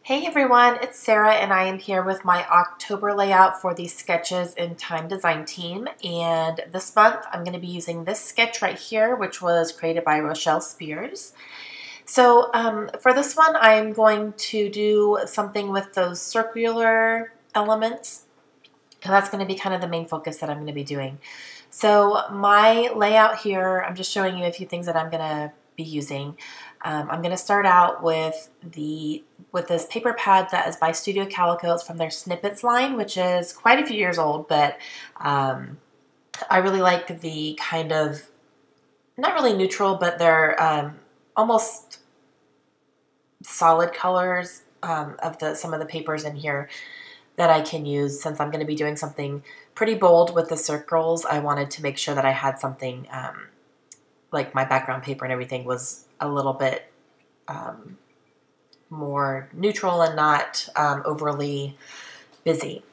Hey everyone, it's Sarah and I am here with my October layout for the Sketches in Thyme design team. And this month I'm going to be using this sketch right here, which was created by Rochelle Spears. So for this one, I'm going to do something with those circular elements. And that's going to be kind of the main focus that I'm going to be doing. So my layout here, I'm just showing you a few things that I'm going to be using. I'm going to start out with this paper pad that is by Studio Calico. It's from their Snippets line, which is quite a few years old, but I really like the kind of, not really neutral, but they're almost solid colors of some of the papers in here that I can use. Since I'm going to be doing something pretty bold with the circles, I wanted to make sure that I had something like my background paper and everything was a little bit more neutral and not overly busy.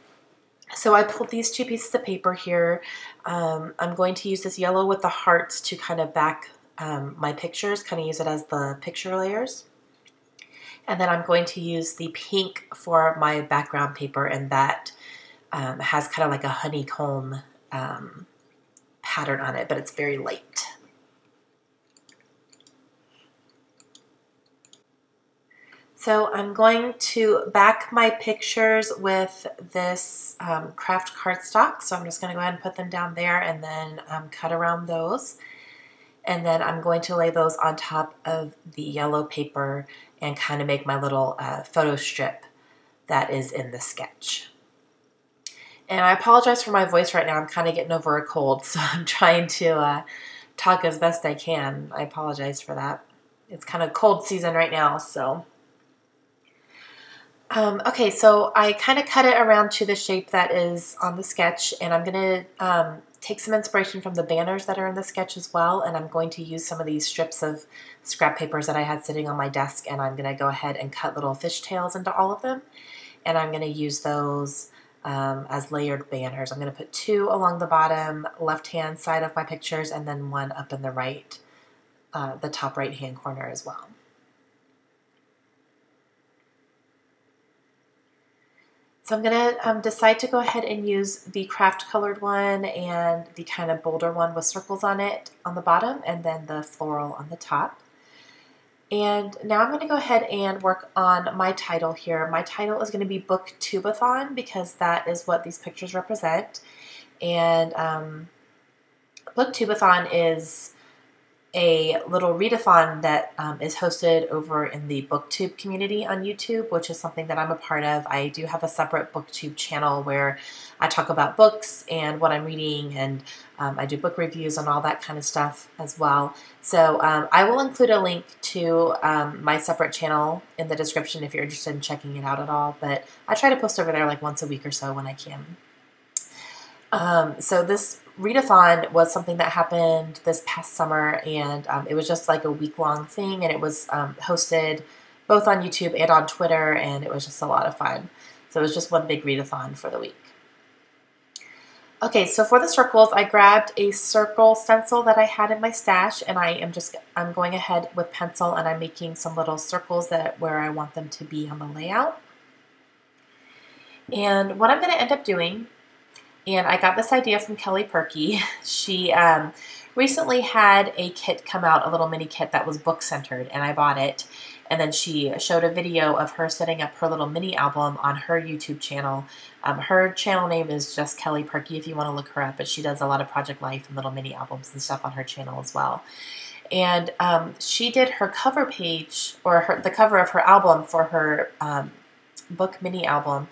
So I pulled these two pieces of paper here. I'm going to use this yellow with the hearts to kind of back my pictures, kind of use it as the picture layers. And then I'm going to use the pink for my background paper, and that has kind of like a honeycomb pattern on it, but it's very light. So I'm going to back my pictures with this craft cardstock. So I'm just going to go ahead and put them down there and then cut around those. And then I'm going to lay those on top of the yellow paper and kind of make my little photo strip that is in the sketch. And I apologize for my voice right now. I'm kind of getting over a cold, so I'm trying to talk as best I can. I apologize for that. It's kind of cold season right now, so. Okay, so I kind of cut it around to the shape that is on the sketch, and I'm going to take some inspiration from the banners that are in the sketch as well, and I'm going to use some of these strips of scrap papers that I had sitting on my desk, and I'm going to go ahead and cut little fishtails into all of them, and I'm going to use those as layered banners. I'm going to put two along the bottom left-hand side of my pictures, and then one up in the right, the top right-hand corner as well. So I'm going to decide to go ahead and use the craft colored one and the kind of bolder one with circles on it on the bottom, and then the floral on the top. And now I'm going to go ahead and work on my title here. My title is going to be Book-Tube-A-Thon because that is what these pictures represent. And Book-Tube-A-Thon is a little readathon that is hosted over in the Booktube community on YouTube, which is something that I'm a part of. I do have a separate Booktube channel where I talk about books and what I'm reading, and I do book reviews and all that kind of stuff as well. So I will include a link to my separate channel in the description if you're interested in checking it out at all, but I try to post over there like once a week or so when I can. So this readathon was something that happened this past summer, and it was just like a week-long thing, and it was hosted both on YouTube and on Twitter, and it was just a lot of fun. So it was just one big readathon for the week. Okay, so for the circles, I grabbed a circle stencil that I had in my stash, and I'm going ahead with pencil, and I'm making some little circles where I want them to be on the layout. And what I'm going to end up doing, and I got this idea from Kelly Perky. She recently had a kit come out, a little mini kit that was book-centered, and I bought it. And then she showed a video of her setting up her little mini album on her YouTube channel. Her channel name is just Kelly Perky if you want to look her up, but she does a lot of Project Life and little mini albums and stuff on her channel as well. And she did her cover page, or the cover of her album for her book mini album.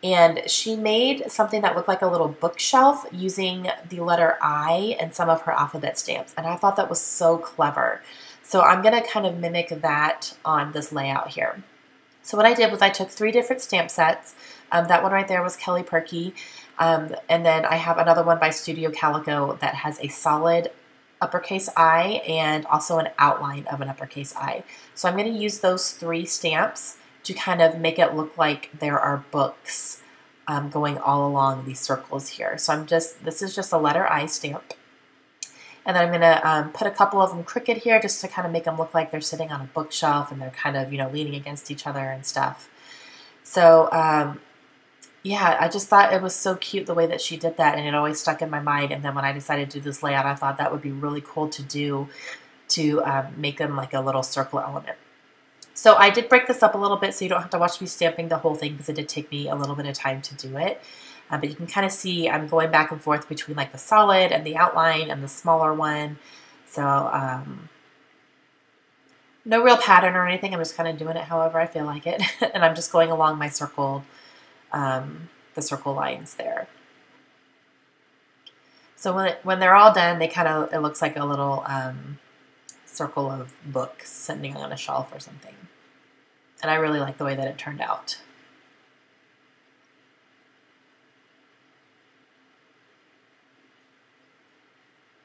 And she made something that looked like a little bookshelf using the letter I and some of her alphabet stamps. And I thought that was so clever. So I'm going to kind of mimic that on this layout here. So what I did was I took 3 different stamp sets. That one right there was Kelly Perky. And then I have another one by Studio Calico that has a solid uppercase I and also an outline of an uppercase I. So I'm going to use those 3 stamps to kind of make it look like there are books going all along these circles here. So this is just a letter I stamp. And then I'm going to put a couple of them crooked here just to kind of make them look like they're sitting on a bookshelf and they're kind of, leaning against each other and stuff. So, yeah, I just thought it was so cute the way that she did that, and it always stuck in my mind. And then when I decided to do this layout, I thought that would be really cool to do to make them like a little circle element. So I did break this up a little bit so you don't have to watch me stamping the whole thing because it did take me a little bit of time to do it. But you can kind of see I'm going back and forth between like the solid and the outline and the smaller one. So no real pattern or anything. I'm just kind of doing it however I feel like it. And I'm just going along my circled, the circle lines there. So when they're all done, it looks like a little circle of books sitting on a shelf or something. And I really like the way that it turned out.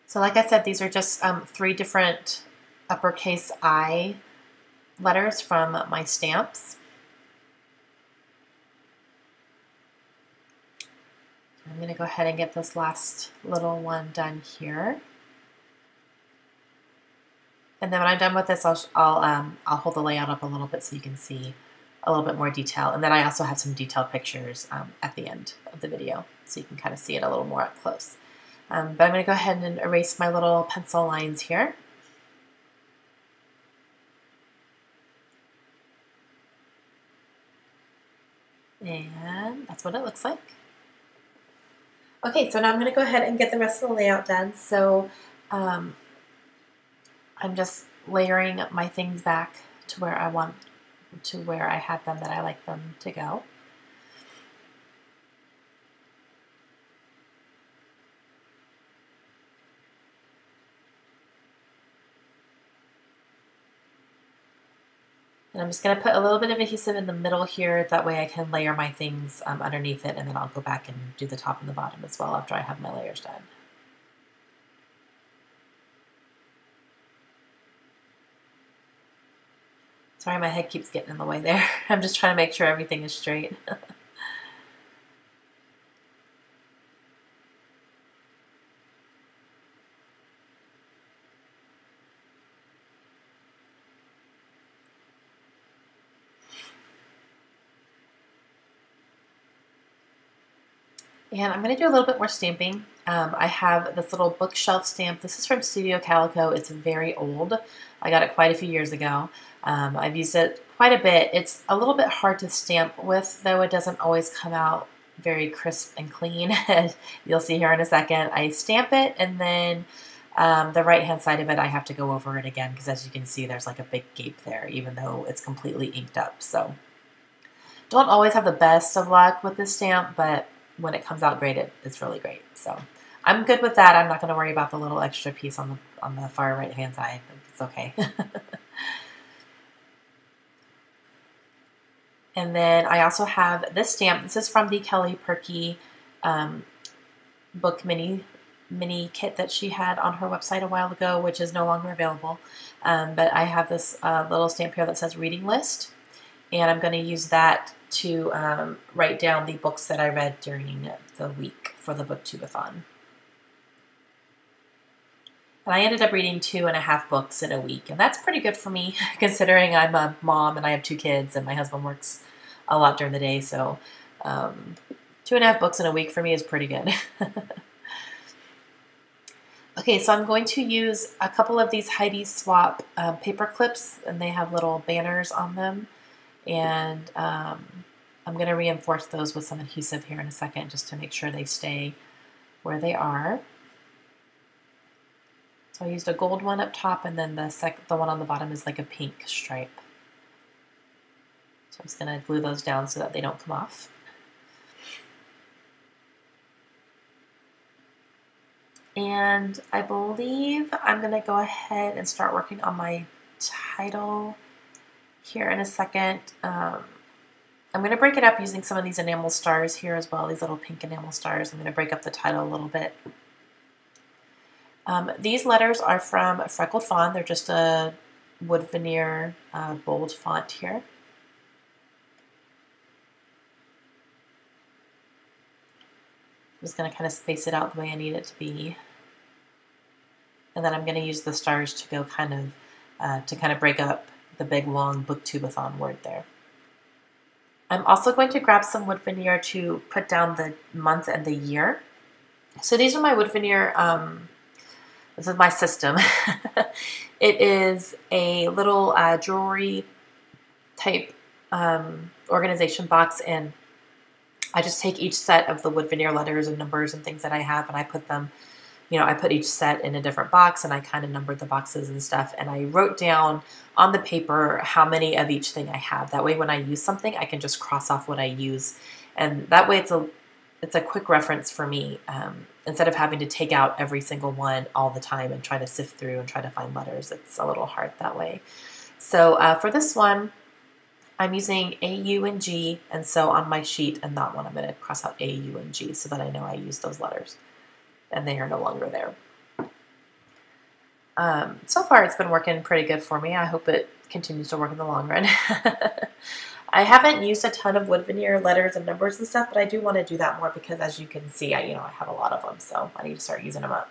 So like I said, these are just 3 different uppercase I letters from my stamps. I'm going to go ahead and get this last little one done here. And then when I'm done with this, I'll hold the layout up a little bit so you can see a little bit more detail. And then I also have some detailed pictures at the end of the video, so you can kind of see it a little more up close. But I'm going to go ahead and erase my little pencil lines here. And that's what it looks like. Okay, so now I'm going to go ahead and get the rest of the layout done. So I'm just layering my things back to where I had them, that I like them to go. And I'm just going to put a little bit of adhesive in the middle here. That way I can layer my things underneath it, and then I'll go back and do the top and the bottom as well after I have my layers done. Sorry, my head keeps getting in the way there. I'm just trying to make sure everything is straight. And I'm going to do a little bit more stamping. I have this little bookshelf stamp. This is from Studio Calico. It's very old. I got it quite a few years ago. I've used it quite a bit. It's a little bit hard to stamp with, though it doesn't always come out very crisp and clean. You'll see here in a second. I stamp it, and then the right-hand side of it, I have to go over it again because, as you can see, there's like a big gape there, even though it's completely inked up. So don't always have the best of luck with this stamp, but when it comes out great, it's really great. So I'm good with that. I'm not going to worry about the little extra piece on the far right-hand side. It's okay. And then I also have this stamp. This is from the Kelly Perky book mini kit that she had on her website a while ago, which is no longer available. But I have this little stamp here that says reading list, and I'm going to use that to write down the books that I read during the week for the Book-Tube-A-Thon. And I ended up reading 2.5 books in a week, and that's pretty good for me, considering I'm a mom and I have 2 kids, and my husband works a lot during the day, so 2.5 books in a week for me is pretty good. Okay, so I'm going to use a couple of these Heidi Swap paper clips, and they have little banners on them. And I'm going to reinforce those with some adhesive here in a second just to make sure they stay where they are. So I used a gold one up top, and then the one on the bottom is like a pink stripe. So I'm just going to glue those down so that they don't come off. And I believe I'm going to go ahead and start working on my title here in a second. I'm going to break it up using some of these enamel stars here as well, these little pink enamel stars. I'm going to break up the title a little bit. These letters are from Freckled Fawn. They're just a wood veneer bold font here. I'm just going to kind of space it out the way I need it to be. And then I'm going to use the stars to go kind of break up the big long Book-Tube-A-Thon word there. I'm also going to grab some wood veneer to put down the month and the year. So these are my wood veneer. This is my system. It is a little jewelry type organization box, and I just take each set of the wood veneer letters and numbers and things that I have, and I put them, I put each set in a different box, and I kind of numbered the boxes and stuff, and I wrote down on the paper how many of each thing I have. That way when I use something, I can just cross off what I use, and that way it's a quick reference for me, instead of having to take out every single one all the time and try to sift through and try to find letters. It's a little hard that way. So for this one, I'm using A, U, and G, and so on my sheet and that one, I'm going to cross out A, U, and G so that I know I use those letters, and they are no longer there. So far, it's been working pretty good for me. I hope it continues to work in the long run. I haven't used a ton of wood veneer letters and numbers and stuff, but I do want to do that more because, as you can see, I have a lot of them, so I need to start using them up.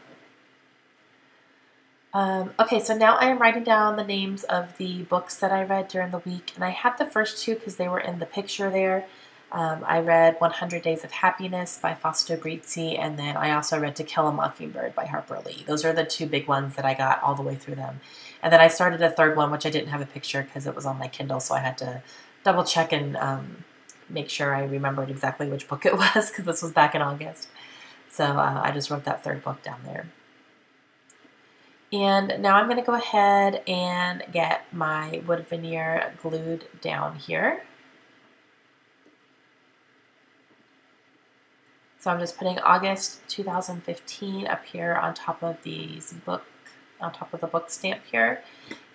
Okay, so now I am writing down the names of the books that I read during the week, and I had the first two because they were in the picture there. I read 100 Days of Happiness by Fausto Brizzi, and then I also read To Kill a Mockingbird by Harper Lee. Those are the two big ones that I got all the way through them. And then I started a third one, which I didn't have a picture because it was on my Kindle, so I had to double check and make sure I remembered exactly which book it was because this was back in August. So I just wrote that third book down there. And now I'm going to go ahead and get my wood veneer glued down here. So I'm just putting August 2015 up here on top of the book stamp here.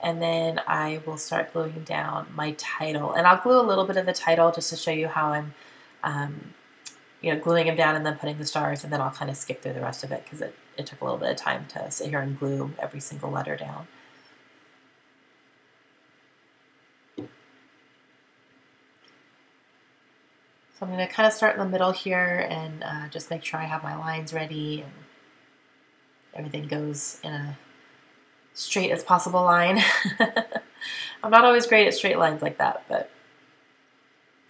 And then I will start gluing down my title. And I'll glue a little bit of the title just to show you how I'm gluing them down and then putting the stars, and then I'll kind of skip through the rest of it because it took a little bit of time to sit here and glue every single letter down. So I'm going to kind of start in the middle here and just make sure I have my lines ready and everything goes in a straight as possible line. I'm not always great at straight lines like that, but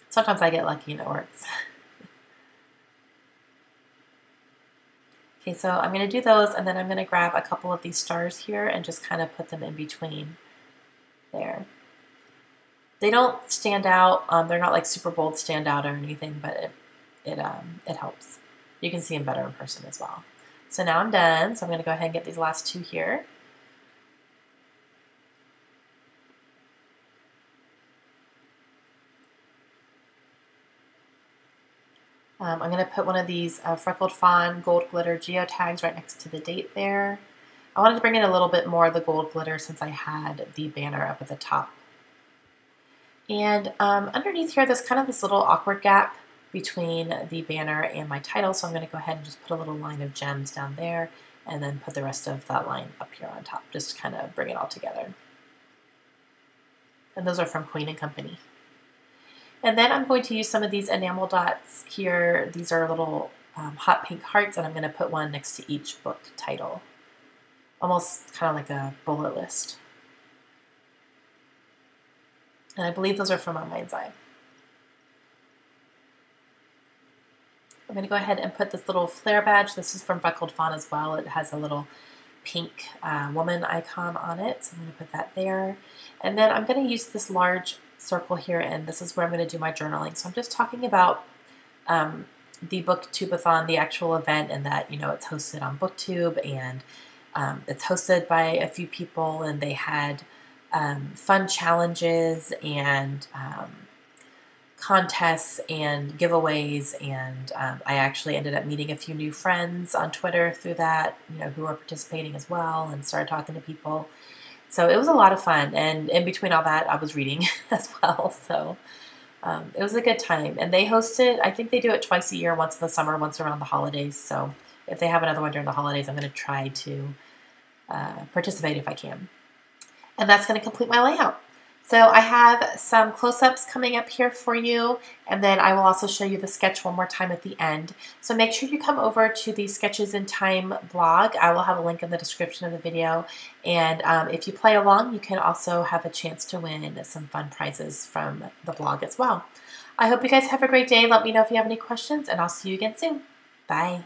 sometimes I get lucky and it works. Okay, so I'm going to do those, and then I'm going to grab a couple of these stars here and just kind of put them in between there. They don't stand out. They're not like super bold stand out or anything, but it helps. You can see them better in person as well. So now I'm done. So I'm going to go ahead and get these last two here. I'm going to put one of these freckled fawn gold glitter geotags right next to the date there. I wanted to bring in a little bit more of the gold glitter since I had the banner up at the top. And underneath here, there's kind of this little awkward gap between the banner and my title, so I'm going to go ahead and just put a little line of gems down there and then put the rest of that line up here on top, just to kind of bring it all together. And those are from Queen & Company. And then I'm going to use some of these enamel dots here. These are little hot pink hearts, and I'm going to put one next to each book title. Almost kind of like a bullet list. And I believe those are from On Mind's Eye. I'm going to go ahead and put this little flare badge. This is from Freckled Fawn as well. It has a little pink woman icon on it, so I'm going to put that there. And then I'm going to use this large circle here, and this is where I'm going to do my journaling. So I'm just talking about the Book-Tube-A-Thon, the actual event, and that, it's hosted on Booktube, and it's hosted by a few people, and they had fun challenges and contests and giveaways, and I actually ended up meeting a few new friends on Twitter through that, who were participating as well, and started talking to people. So it was a lot of fun, and in between all that, I was reading as well, so it was a good time. And they host it, I think they do it twice a year, once in the summer, once around the holidays, so if they have another one during the holidays, I'm going to try to participate if I can. And that's going to complete my layout. So I have some close-ups coming up here for you, and then I will also show you the sketch one more time at the end. So make sure you come over to the Sketches in Time blog. I will have a link in the description of the video, and if you play along, you can also have a chance to win some fun prizes from the blog as well. I hope you guys have a great day. Let me know if you have any questions, and I'll see you again soon. Bye.